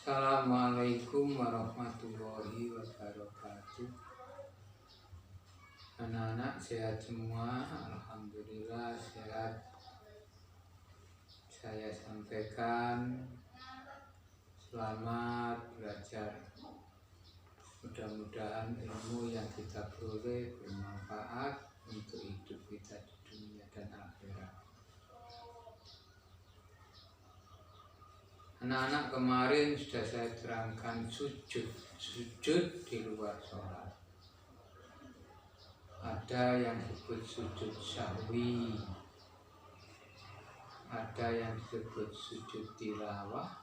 Assalamualaikum warahmatullahi wabarakatuh. Anak-anak sehat semua, alhamdulillah sehat. Saya sampaikan selamat belajar. Mudah-mudahan ilmu yang kita peroleh bermanfaat untuk hidup kita di dunia dan akhirat. Anak-anak, kemarin sudah saya terangkan sujud di luar sholat. Ada yang disebut sujud sahwi, ada yang disebut sujud tilawah.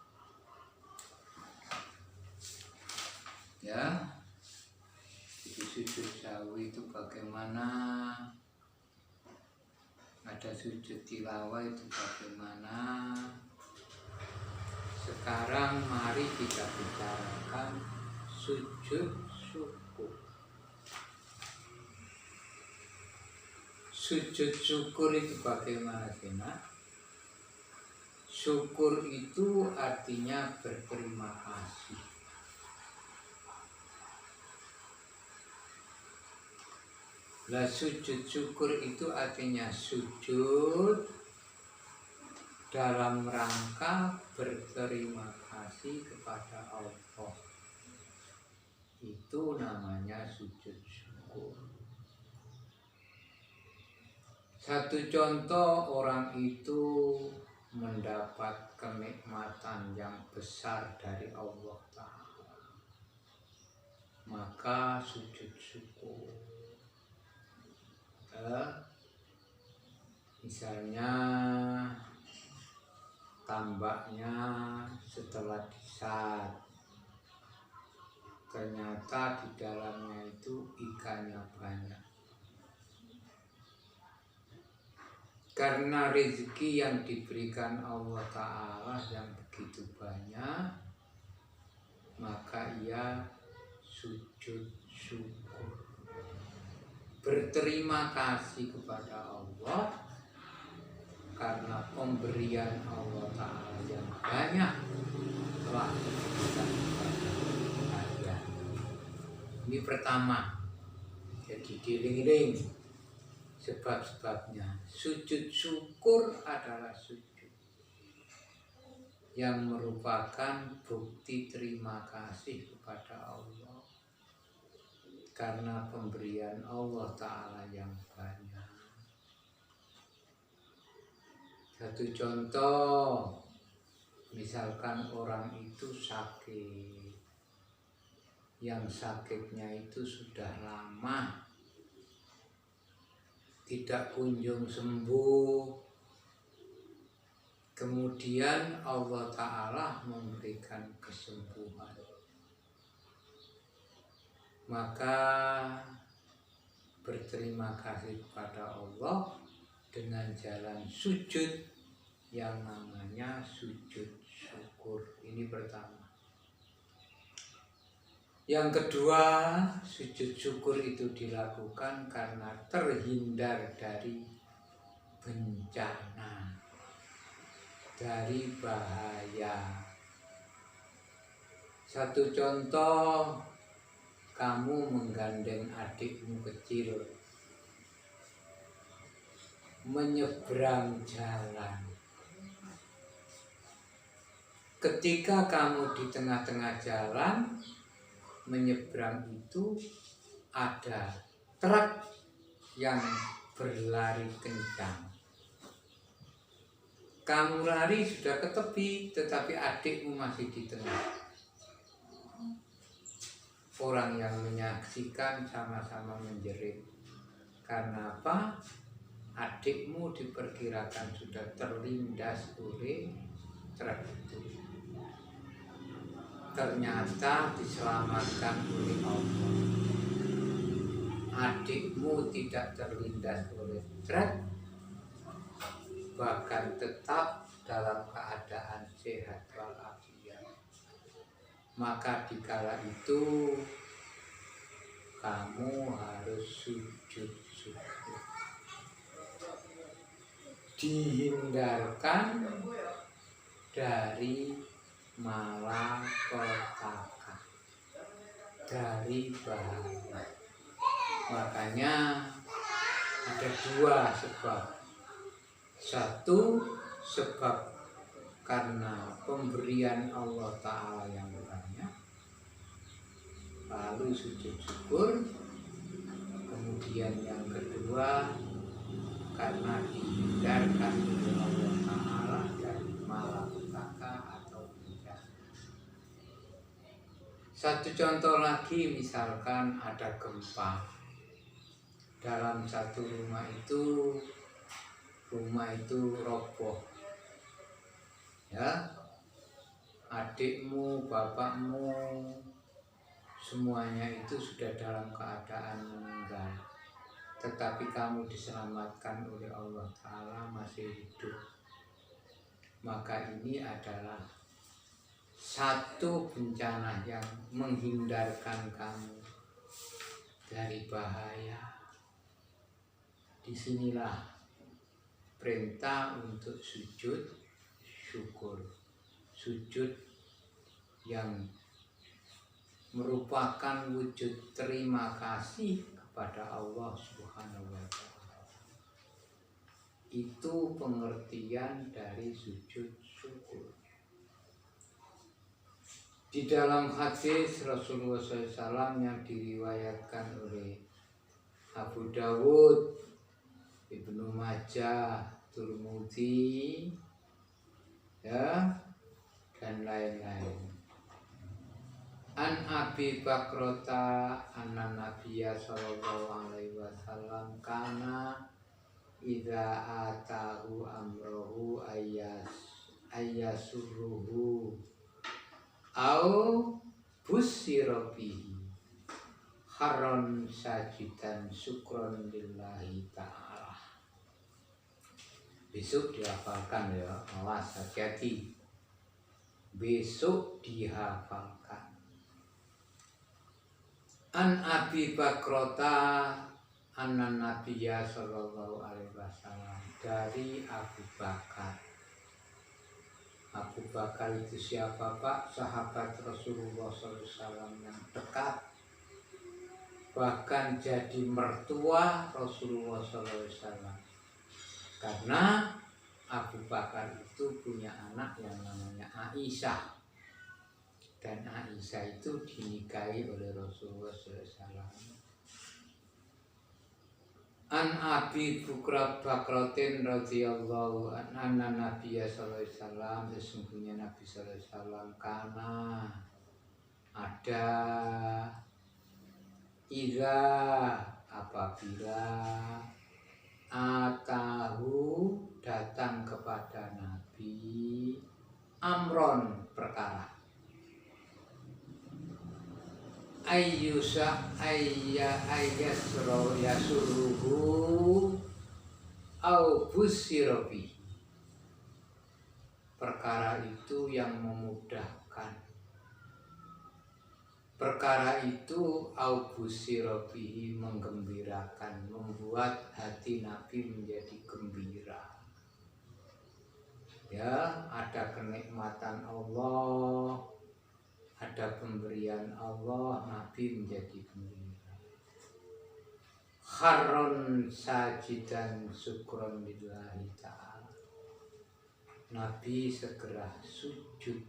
Ya, jadi sujud sahwi itu bagaimana? Ada sujud tilawah itu bagaimana? Sekarang mari kita bicarakan sujud syukur. Sujud syukur itu bagaimana sih, Nak? Syukur itu artinya berterima kasih. Lah sujud syukur itu artinya sujud dalam rangka berterima kasih kepada Allah. Itu namanya sujud syukur. Satu contoh, orang itu mendapat kenikmatan yang besar dari Allah Ta'ala, maka sujud syukur. Misalnya tambaknya setelah disat, ternyata di dalamnya itu ikannya banyak. Karena rezeki yang diberikan Allah Ta'ala yang begitu banyak, maka ia sujud syukur, berterima kasih kepada Allah karena pemberian Allah Ta'ala yang banyak telah diberikan kepada kalian. Ini pertama, jadi dieling-eling sebab-sebabnya. Sujud syukur adalah sujud yang merupakan bukti terima kasih kepada Allah karena pemberian Allah Ta'ala yang banyak. Satu contoh, misalkan orang itu sakit, yang sakitnya itu sudah lama, tidak kunjung sembuh. Kemudian Allah Ta'ala memberikan kesembuhan. Maka berterima kasih kepada Allah dengan jalan sujud yang namanya sujud syukur. Ini pertama. Yang kedua, sujud syukur itu dilakukan karena terhindar dari bencana, dari bahaya. Satu contoh, kamu menggandeng adikmu kecil menyeberang jalan. Ketika kamu di tengah-tengah jalan menyeberang itu, ada truk yang berlari kencang. Kamu lari sudah ke tepi, tetapi adikmu masih di tengah. Orang yang menyaksikan sama-sama menjerit. Karena apa? Adikmu diperkirakan sudah terlindas oleh truk itu. Ternyata diselamatkan oleh Allah. Adikmu tidak terlindas oleh truk, bahkan tetap dalam keadaan sehat walafiat. Maka dikala itu kamu harus sujud syukur. Dihindarkan dari malapetaka, dari bahaya. Makanya ada dua sebab. Satu sebab karena pemberian Allah Ta'ala yang banyak, lalu sujud syukur. Kemudian yang kedua karena dihindarkan oleh Allah Ta'ala dari malapetaka atau bencana. Satu contoh lagi, misalkan ada gempa. Dalam satu rumah itu roboh. Ya, adikmu, bapakmu, semuanya itu sudah dalam keadaan meninggal. Tetapi kamu diselamatkan oleh Allah Ta'ala, masih hidup. Maka ini adalah satu bencana yang menghindarkan kamu dari bahaya. Disinilah perintah untuk sujud syukur. Sujud yang merupakan wujud terima kasih kepada Allah Subhanahu wa Ta'ala. Itu pengertian dari sujud syukur. Di dalam hadis Rasulullah SAW yang diriwayatkan oleh Abu Dawud, Ibnu Majah, Tirmidzi, ya, dan lain-lain. An Abi Bakrata anna Nabiyya sallallahu alaihi wasallam kana idza atahu amruhu ayyasuruhu au busyira bihi kharron sajidan syukron lillahi ta'ala. Besok dihafalkan ya, awas hati-hati. Besok dihafalkan. An Abi Bakrata anna Nabiyya sallallahu alaihi wasallam, dari Abu Bakar. Abu Bakar itu siapa, Pak? Sahabat Rasulullah SAW yang dekat, bahkan jadi mertua Rasulullah SAW. Karena Abu Bakar itu punya anak yang namanya Aisyah, dan Aisyah itu dinikahi oleh Rasulullah SAW. An Abi Bakratin radhiyallahu anna Nabiyya sallallahu alaihi wasallam, sesungguhnya Nabi sallallahu alaihi wasallam karena ada apabila atahu datang kepada Nabi amron perkara, yasuruhu au busyirabi, perkara itu yang memudahkan, perkara itu au busyirabi menggembirakan, membuat hati Nabi menjadi gembira. Ya, ada kenikmatan Allah, ada pemberian Allah, Nabi menjadi gembira. Kharron sajidan syukron lillahi ta'ala, Nabi segera sujud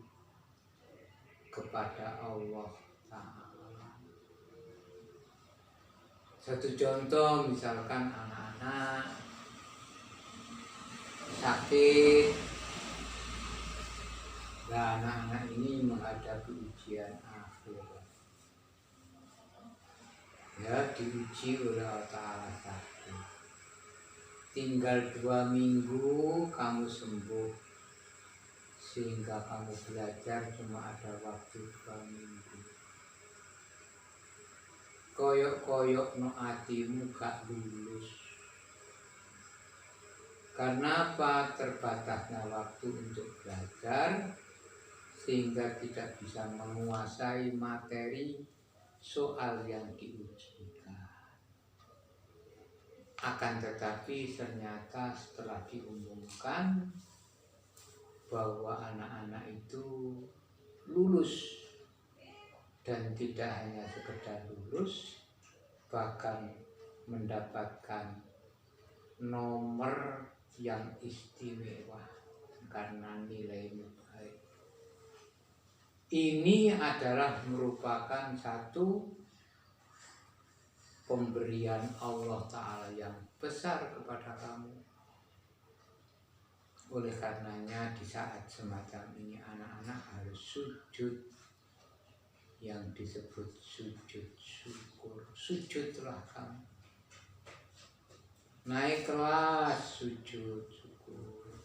kepada Allah Ta'ala. Satu contoh, misalkan anak-anak sakit, nah anak-anak ini menghadapi ujian akhir, ya, diuji oleh Allah Ta'ala sakit. Tinggal 2 minggu kamu sembuh, sehingga kamu belajar cuma ada waktu 2 minggu. Koyok-koyok no hatimu gak lulus. Karena apa? Terbatasnya waktu untuk belajar, sehingga tidak bisa menguasai materi soal yang diujikan. Akan tetapi ternyata setelah diumumkan bahwa anak-anak itu lurus, dan tidak hanya sekedar lurus, bahkan mendapatkan nomor yang istimewa karena nilainya baik. Ini adalah merupakan satu pemberian Allah Ta'ala yang besar kepada kamu. Oleh karenanya di saat semacam ini anak-anak harus sujud, yang disebut sujud syukur. Sujudlah kamu, naik kelas sujud syukur,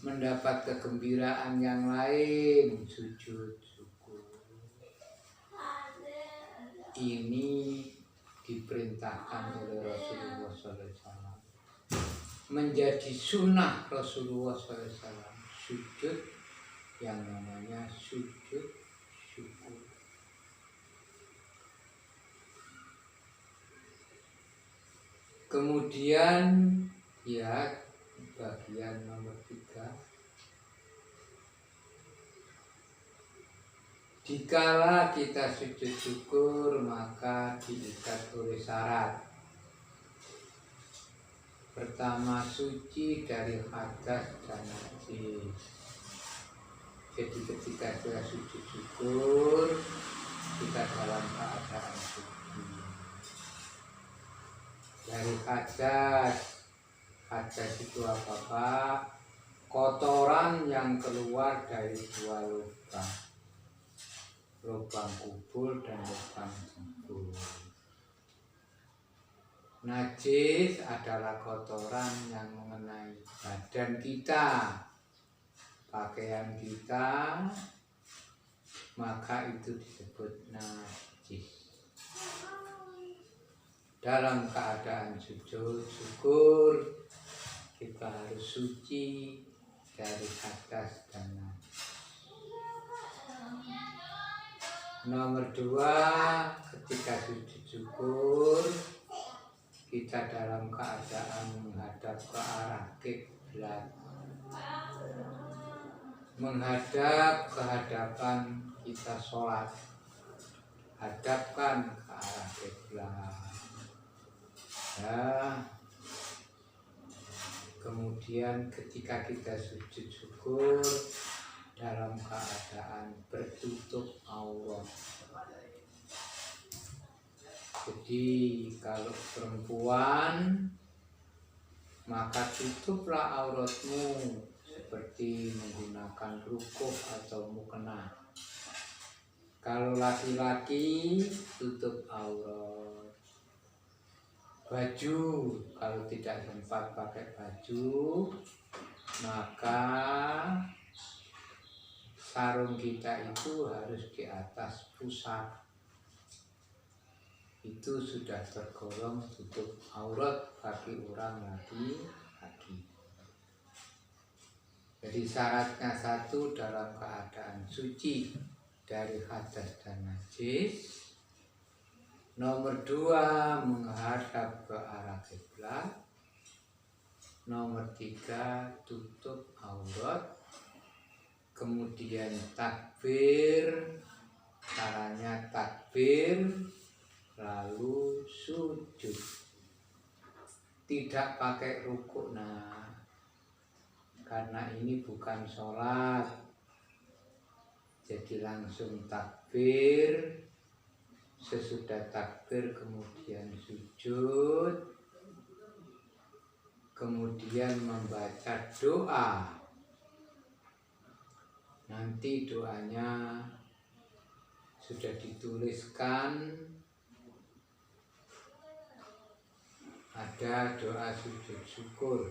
mendapat kegembiraan yang lain sujud syukur. Ini diperintahkan oleh Rasulullah SAW, menjadi sunnah Rasulullah SAW, sujud yang namanya sujud syukur. Kemudian ya bagian nomor 3, dikala kita sujud syukur maka diikat oleh syarat. Pertama, suci dari hadas dan najis. Jadi ketika kita sujud syukur, kita dalam keadaan suci dari hadas. Hadas itu apa Pak? Kotoran yang keluar dari 2 lubang, lubang kubur dan lubang kubur. Najis adalah kotoran yang mengenai badan kita, pakaian kita, maka itu disebut najis. Dalam keadaan sujud syukur, kita harus suci dari hadas dan najis. Nomor 2, ketika sujud syukur, kita dalam keadaan menghadap ke arah kiblat, menghadap ke hadapan kita sholat, hadapkan ke arah kiblat. Ya. Kemudian ketika kita sujud syukur dalam keadaan bertutup aurat. Jadi kalau perempuan maka tutuplah auratmu seperti menggunakan rukuk atau mukena. Kalau laki-laki tutup aurat. Baju, kalau tidak sempat pakai baju, maka sarung kita itu harus di atas pusat. Itu sudah tergolong tutup aurat bagi orang laki-laki. Jadi syaratnya 1, dalam keadaan suci dari hadas dan najis. Nomor 2, menghadap ke arah kiblat. Nomor 3, tutup aurat. Kemudian takbir, caranya takbir lalu sujud, tidak pakai rukuk. Nah, karena ini bukan sholat, jadi langsung takbir. Sesudah takbir kemudian sujud, kemudian membaca doa. Nanti doanya sudah dituliskan, ada doa sujud syukur.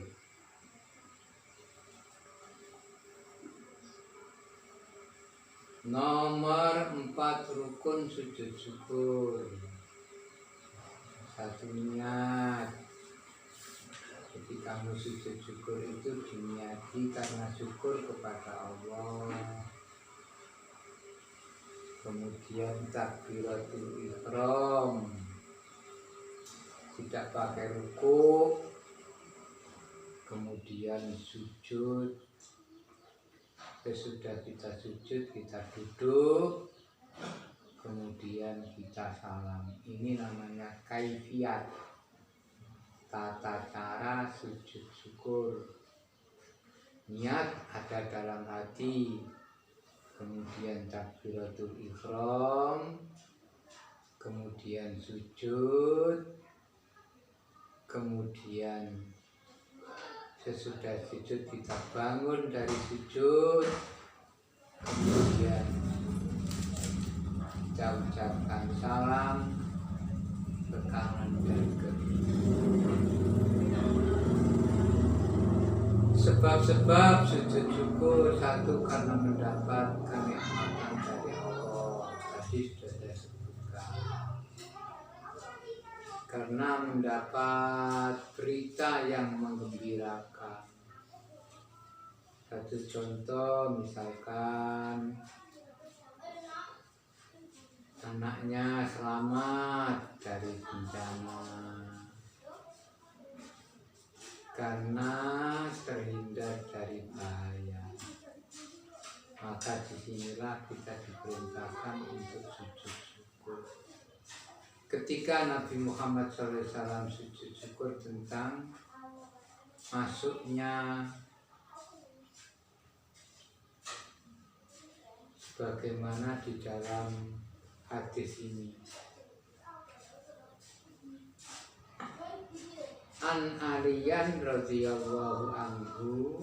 Nomor 4, rukun sujud syukur. 1, niat. Jadi kamu sujud syukur itu diniati karena syukur kepada Allah. Kemudian takbiratul ihram, tidak pakai rukuk. Kemudian sujud, Sesudah kita sujud, kita duduk, kemudian kita salam. Ini namanya kaifiyat, tata cara sujud syukur. Niat ada dalam hati, kemudian takbiratul ihram, kemudian sujud, kemudian sesudah sujud kita bangun dari sujud, kemudian kita ucapkan salam ke kanan dan ke kiri. Sebab-sebab sujud syukur: satu, karena mendapatkan nikmatan dari Allah, tadi sudah saya sebutkan. Karena mendapat berita yang menggembirakan. Satu contoh, misalkan anaknya selamat dari bencana, karena terhindar dari bahaya, maka disinilah kita diperintahkan untuk sujud syukur. Ketika Nabi Muhammad SAW sujud syukur tentang masuknya sebagaimana di dalam hadis ini. An Aliyan radhiyallahu anhu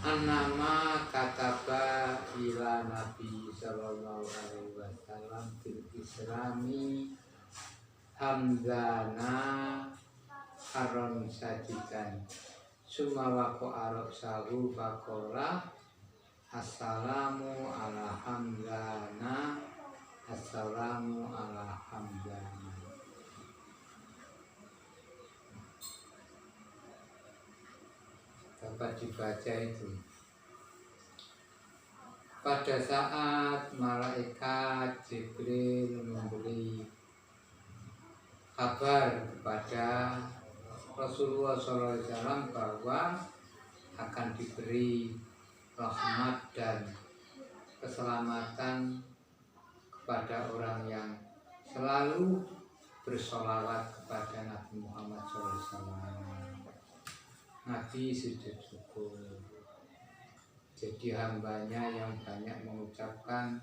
annama kataba ila Nabi sallallahu alaihi wasallam fil islami hamzana haron sajidan summa waqa'a ra'sahu faqala assalamu ala hamzana, assalamu ala hamzana. Dapat dibaca itu. Pada saat malaikat Jibril memberi kabar kepada Rasulullah SAW bahwa akan diberi rahmat dan keselamatan kepada orang yang selalu bersolawat kepada Nabi Muhammad SAW. Nabi sujud syukur. Jadi hambanya yang banyak mengucapkan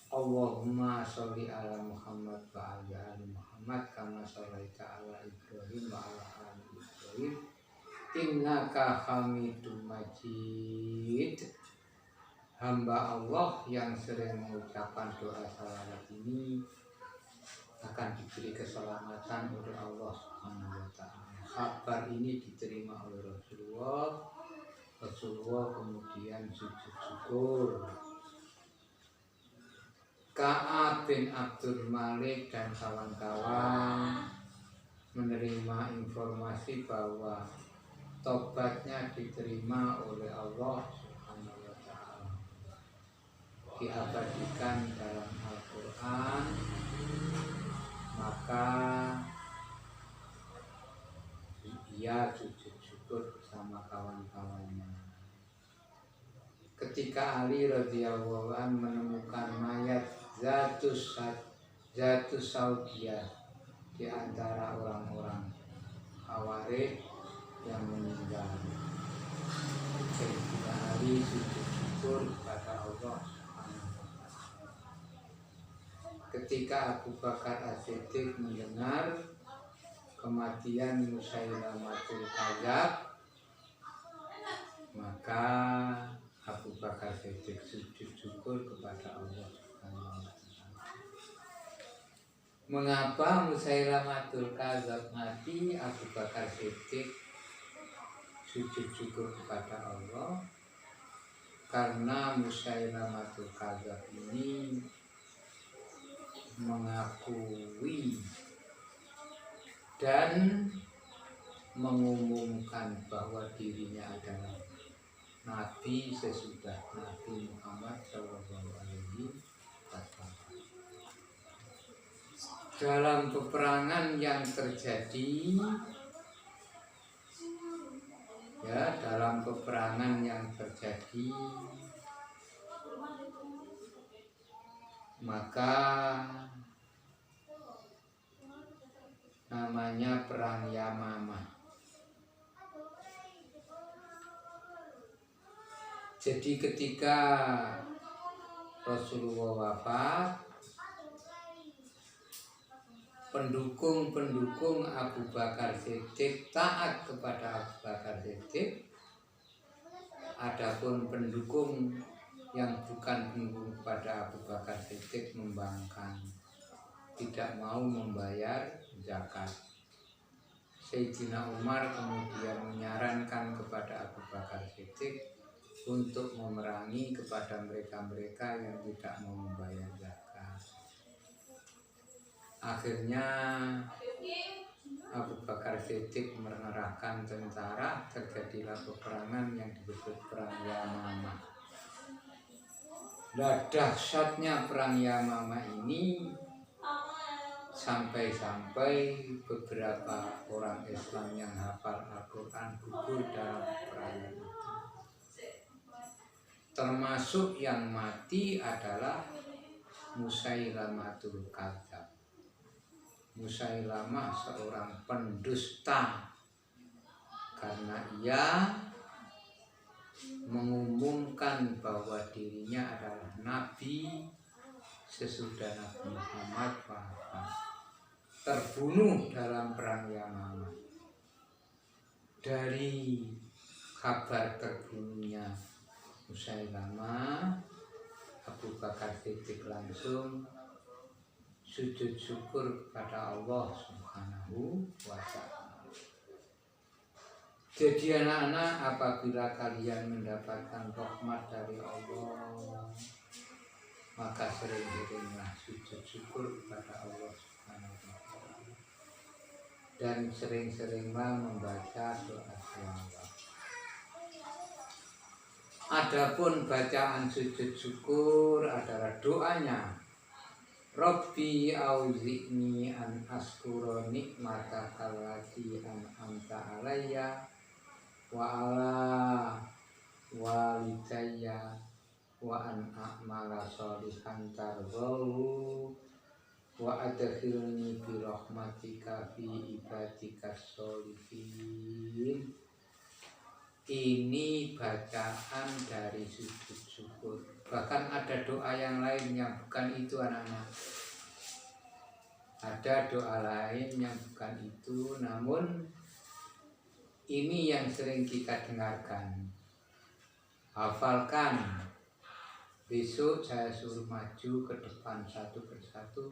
Allahumma sholli ala Muhammad wa ala ali Muhammad kama shallaita ala Ibrahim wa ala ali Ibrahim innaka hamidum majid. Hamba Allah yang sering mengucapkan doa salawat ini akan diberi keselamatan oleh Allah Subhanahu wa taala. Kabar ini diterima oleh Rasulullah kemudian sujud syukur. Ka'ab bin Abdul Malik dan kawan-kawan menerima informasi bahwa tobatnya diterima oleh Allah Subhanahu wa taala. Diabadikan dalam Al-Qur'an, maka ia sujud syukur bersama kawan-kawannya. Ketika Ali radhiyallahu anhu menemukan mayat Zatus Saudiyah di antara orang-orang Khawarij yang meninggal, Sayyidina Ali sujud syukur kepada Allah. Ketika Abu Bakar As-Siddiq mendengar kematian Musailamatul Kadzab, maka Abu Bakar Siddiq sujud syukur kepada Allah Subhanahu wa taala. Mengapa Musailamatul Kadzab mati, Abu Bakar Siddiq sujud syukur kepada Allah? Karena Musailamatul Kadzab ini mengakui dan mengumumkan bahwa dirinya adalah Nabi sesudah Nabi Muhammad SAW. Dalam peperangan yang terjadi ya dalam peperangan yang terjadi, maka namanya perang Yamamah. Jadi ketika Rasulullah wafat, pendukung-pendukung Abu Bakar Siddiq taat kepada Abu Bakar Siddiq. Adapun pendukung yang bukan pendukung kepada Abu Bakar Siddiq membangkang, tidak mau membayar zakat. Sayyidina Umar kemudian menyarankan kepada Abu Bakar Siddiq untuk memerangi kepada mereka-mereka yang tidak mau membayar zakat. Akhirnya Abu Bakar Siddiq mengerahkan tentara, terjadilah peperangan yang disebut perang Yamamah. Dahsyatnya perang Yamamah ini sampai-sampai beberapa orang Islam yang hafal Al-Quran gugur dalam peperangan itu. Termasuk yang mati adalah Musailamatul Kadzab. Musailamah seorang pendusta karena ia mengumumkan bahwa dirinya adalah nabi sesudah Nabi Muhammad wafat, terbunuh dalam perang Yamamah. Dari kabar terbunuhnya Musailamah, Abu Bakar Siddiq langsung sujud syukur kepada Allah Subhanahu wa ta'ala. Jadi anak-anak, apabila kalian mendapatkan rahmat dari Allah, maka sering-seringlah sujud syukur kepada Allah Subhanahu wa ta'ala, dan sering-seringlah membaca doa sholawat. Adapun bacaan sujud syukur adalah doanya, Rabbi auzi'ni an askura nikmataka allati an'amta alayya wa ala walidayya wa an a'mala sholihan tardahu wa adkhilni bi rahmatika fi ibadikas sholihin. Ini bacaan dari sujud syukur. Bahkan ada doa yang lain yang bukan itu anak-anak. Ada doa lain yang bukan itu, namun ini yang sering kita dengarkan. Hafalkan. Besok saya suruh maju ke depan satu persatu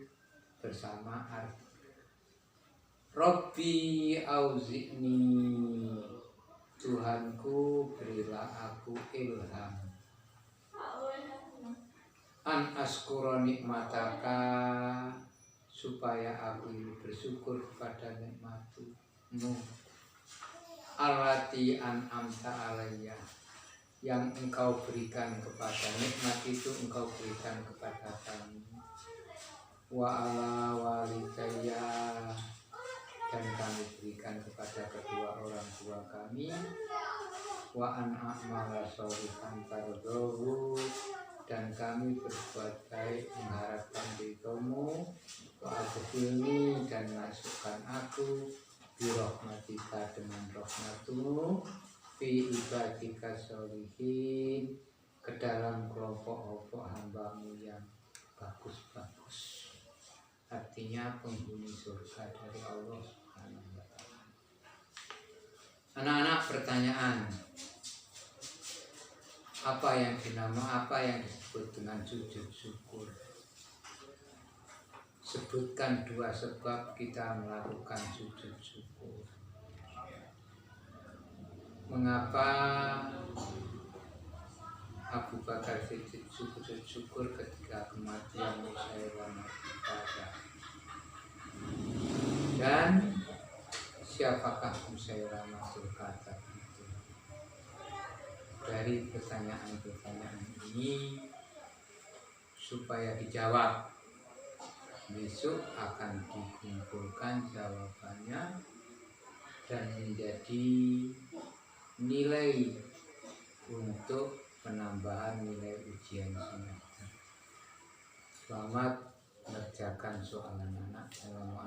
bersama arti. Rabbi auzi'ni, Tuhanku berilah aku ilham, an askura nikmataka, supaya aku bersyukur kepada nikmat-Mu, allati an'amta alayya, yang Engkau berikan kepada nikmat itu Engkau berikan kepada kami, wa ala walidayya, dan kami berikan kepada kedua orang tua kami, wa an a'mala sholihan tardahu, dan kami berbuat baik mengharapkan ridho-Mu, wa adkhilni, dan masukkan aku bi rahmatika, dengan rahmat-Mu, fi ibadika sholihin, ke dalam kelompok-kelompok hamba-Mu yang bagus-bagus. Artinya penghuni surga dari Allah Subhanahu wa ta'ala. Anak-anak, pertanyaan, apa yang disebut dengan sujud syukur? Sebutkan dua sebab kita melakukan sujud syukur. Mengapa Abu Bakar Siddiq sujud syukur ketika kematian Musailamah pada? Dan siapakah Musailamatul Kadzab itu? Dari pertanyaan-pertanyaan ini supaya dijawab, besok akan dikumpulkan jawabannya dan menjadi nilai untuk penambahan nilai ujian semester. Selamat mengerjakan soalan anak. Assalamualaikum.